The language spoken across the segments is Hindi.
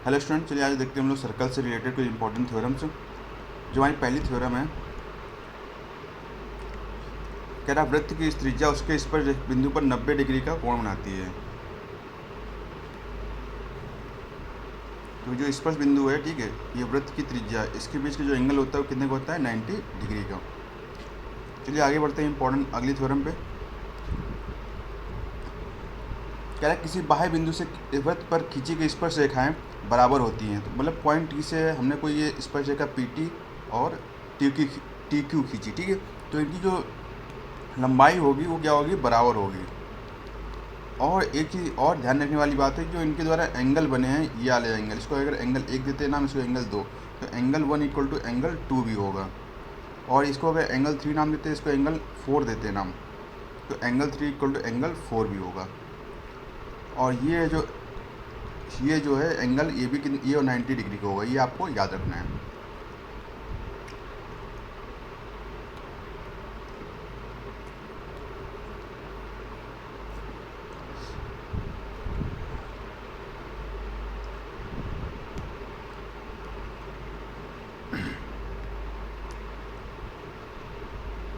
हेलो स्टूडेंट, चलिए आज देखते हैं हम लोग सर्कल से रिलेटेड कुछ इंपॉर्टेंट थ्योरम्स। जो हमारी पहली थ्योरम है, कह रहा वृत्त की त्रिज्या उसके स्पर्श बिंदु पर 90 डिग्री का कोण बनाती है। तो जो स्पर्श बिंदु है, ठीक है, ये वृत्त की त्रिज्या, इसके बीच का जो एंगल होता है वो कितने का होता है? 90 डिग्री का। चलिए आगे बढ़ते हैं इंपॉर्टेंट अगली थ्योरम पे। कह रहा है किसी बाह्य बिंदु से वृत्त पर खींची गई स्पर्श रेखाएं बराबर होती हैं। तो मतलब पॉइंट टी से हमने कोई ये स्पर्श रेखा पी टी और टी क्यू खींची, ठीक है। तो इनकी जो लंबाई होगी वो क्या होगी? बराबर होगी। और एक चीज़ और ध्यान रखने वाली बात है, जो इनके द्वारा एंगल बने हैं, ये वाले एंगल, इसको अगर एंगल 1 देते हैं नाम, इसको एंगल 2, तो एंगल 1 इक्वल टू एंगल 2 भी होगा। और इसको अगर एंगल 3 नाम देते हैं, इसको एंगल 4 देते हैं नाम, तो एंगल 3 इक्वल टू एंगल 4 भी होगा। और ये जो है एंगल, ये भी ये 90 डिग्री का होगा, ये आपको याद रखना है।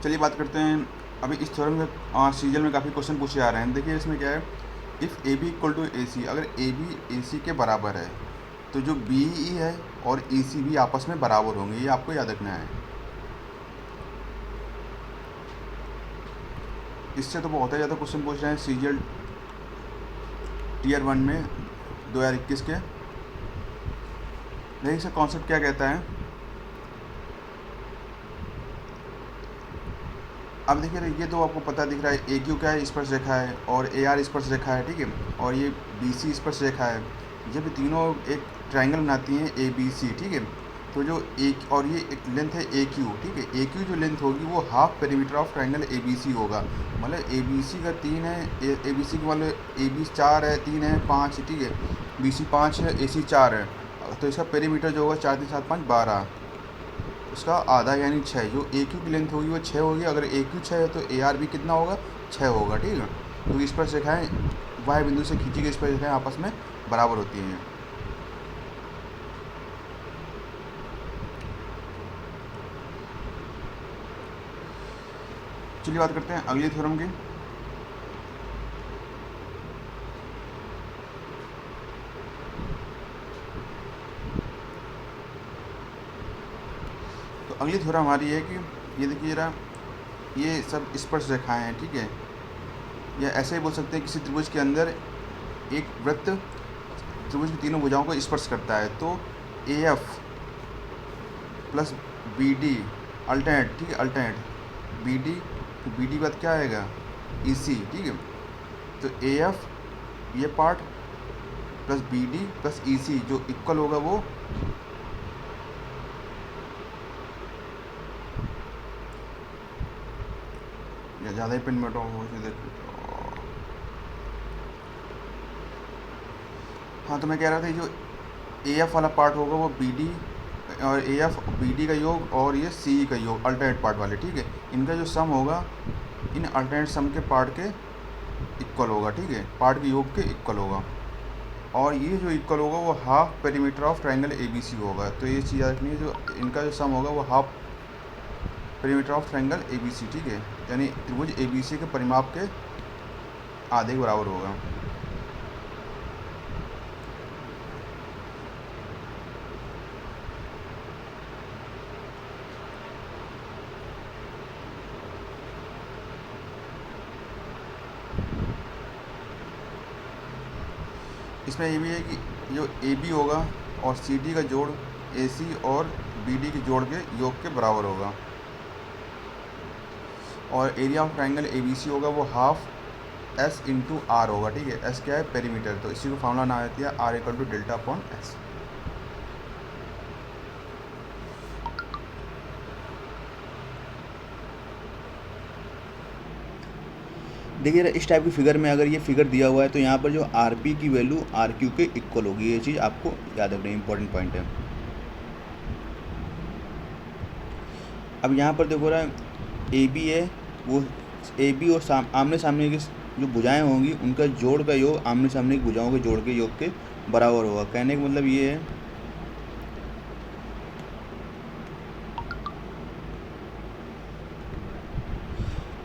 चलिए बात करते हैं अभी इस थ्योरम में। सीजल में काफ़ी क्वेश्चन पूछे आ रहे हैं। देखिए इसमें क्या है, if A B equal to A C, अगर ए बी ए सी के बराबर है तो जो बी ई है और ई सी भी आपस में बराबर होंगे, ये आपको याद रखना है। इससे तो बहुत ही ज़्यादा क्वेश्चन पूछ रहे हैं सीजल टीयर 1 में 2021 के। देखिए इसका कॉन्सेप्ट क्या कहता है। अब देखिए ये तो आपको पता दिख रहा है, ए क्यू क्या है? स्पर्श रेखा है, और ए आर स्पर्श रेखा है, ठीक है, और ये बी सी स्पर्श रेखा है। जब तीनों एक ट्रायंगल बनाती हैं ए बी सी, ठीक है, तो जो एक और ये एक लेंथ है ए क्यू, ठीक है, ए क्यू जो लेंथ होगी वो half perimeter of triangle A B C होगा। मतलब ए बी सी का 3 है, ए बी सी का मतलब ए बी 4 है, 3 है, 5, ठीक है, बी सी 5 है, ए सी 4 है, तो इसका पेरीमीटर जो होगा 4 3 7 5 12, उसका आधा यानी 6। जो ए क्यू की लेंथ होगी वो 6 होगी। अगर ए क्यू 6 है तो ए आर भी कितना होगा? 6 होगा, ठीक है। तो स्पर्श रेखाएं वाई बिंदु से खींची गई स्पर्श रेखाएं आपस में बराबर होती हैं। चलिए बात करते हैं अगली थ्योरम की। तो अगली थ्योरम हमारी है कि ये देखिए जरा, ये सब स्पर्श रेखाएं हैं, ठीक है, या ऐसे ही बोल सकते हैं किसी त्रिभुज के अंदर एक वृत्त त्रिभुज की तीनों भुजाओं को स्पर्श करता है। तो A F plus B D alternate, ठीक है, अल्टरनेट बी डी, तो बी डी बाद क्या आएगा? ई सी, ठीक है। तो ए एफ ये part plus B D plus E C जो इक्वल होगा वो या ज़्यादा ही पिन मेटो हो देखो। हाँ, तो मैं कह रहा था जो ए एफ वाला पार्ट होगा वो बी डी और ए एफ बी डी का योग और ये सी का योग, अल्टरनेट पार्ट वाले, ठीक है, इनका जो सम होगा इन अल्टरनेट सम के पार्ट के इक्वल होगा, ठीक है, पार्ट के योग के इक्वल होगा। और ये जो इक्वल होगा वो half perimeter of triangle A B C होगा। तो ये चीज़ याद रखनी है, जो इनका जो सम होगा वो half perimeter of triangle A B C, ठीक है, यानी त्रिभुज ए बी सी के परिमाप के आधे के बराबर होगा। इसमें ये भी है कि जो ए बी होगा और सी डी का जोड़ ए सी और बी डी के जोड़ के योग के बराबर होगा। और area of triangle A B C होगा वो हाफ एस इंटू आर होगा, ठीक है, एस क्या है? पेरीमीटर। तो इसी को फॉर्मूला ना आती है R equal to delta upon S. देखिए इस टाइप की फिगर में अगर ये फिगर दिया हुआ है तो यहाँ पर जो आर पी की वैल्यू आर क्यू के इक्वल होगी। ये चीज़ आपको याद रखना है, इंपॉर्टेंट पॉइंट है। अब यहाँ पर देखो रहा है ए बी है, वो ए बी और आमने सामने की जो भुजाएं होंगी उनका जोड़ का योग आमने सामने की भुजाओं के जोड़ के योग के बराबर होगा। कहने का मतलब ये है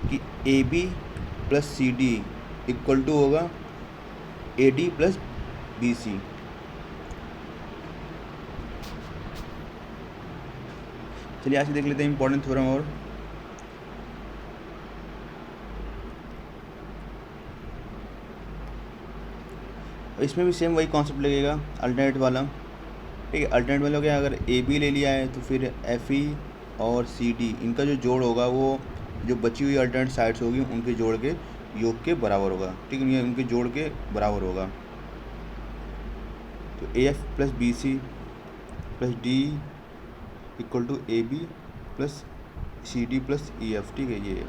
कि A B plus C D equal to होगा A D plus B C. चलिए आज देख लेते हैं इंपॉर्टेंट थ्योरम। और इसमें भी सेम वही कॉन्सेप्ट लगेगा, अल्टरनेट वाला। ठीक है, अल्टरनेट वाला क्या, अगर ए बी ले लिया है तो फिर एफ ई और सी डी इनका जो जोड़ होगा वो जो बची हुई अल्टरनेट साइड्स होगी उनके जोड़ के योग के बराबर होगा। ठीक है, ये उनके जोड़ के बराबर होगा। तो A F plus B C plus D equal to A B plus C D plus E F. ठीक है, ये